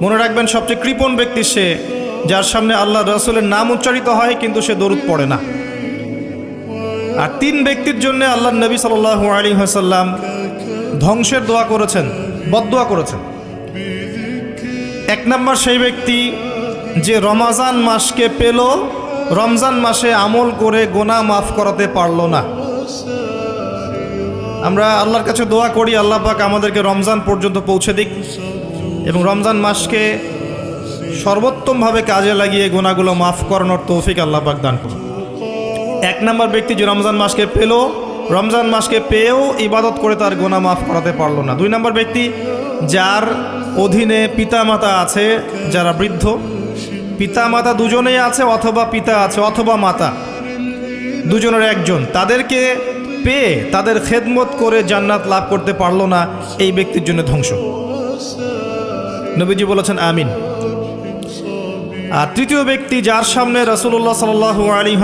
মনে রাখবেন, সবচেয়ে কৃপণ ব্যক্তি সে যার সামনে আল্লাহ রাসূলের নাম উচ্চারিত হয় কিন্তু সে দরুদ পড়ে না। আর 3 ব্যক্তির জন্য আল্লাহ নবী সাল্লাল্লাহু আলাইহি ওয়াসাল্লাম ধ্বংসের দোয়া করেছেন, বদদোয়া করেছেন। 1 নম্বর সেই ব্যক্তি যে রমজান মাসকে পেল, রমজান মাসে আমল করে গুনাহ মাফ করাতে পারল না। আমরা আল্লাহর কাছে দোয়া করি আল্লাহ পাক আমাদেরকে রমজান পর্যন্ত পৌঁছে দিক এবং রমজান মাসকে সর্বোত্তমভাবে কাজে লাগিয়ে গুনাহগুলো মাফ করানোর তৌফিক আল্লাহ পাক দান করুন। 1 নম্বর ব্যক্তি যে রমজান মাসকে পেল, রমজান মাসকে পেয়েও ইবাদত করে তার গুনাহ মাফ করাতে পারল না। 2 নম্বর ব্যক্তি যার অধীনে পিতামাতা আছে, যারা বৃদ্ধ, পিতামাতা দুজনেই আছে অথবা পিতা আছে অথবা মাতা, দুজনের একজন, তাদেরকে পেয়ে তাদের খেদমত করে জান্নাত লাভ করতে পারল না, এই ব্যক্তির জন্য ধ্বংস। নবীজি বলেছেন আমিন। আর 3য় ব্যক্তি যার সামনে রাসূলুল্লাহ সাল্লাল্লাহু আলাইহি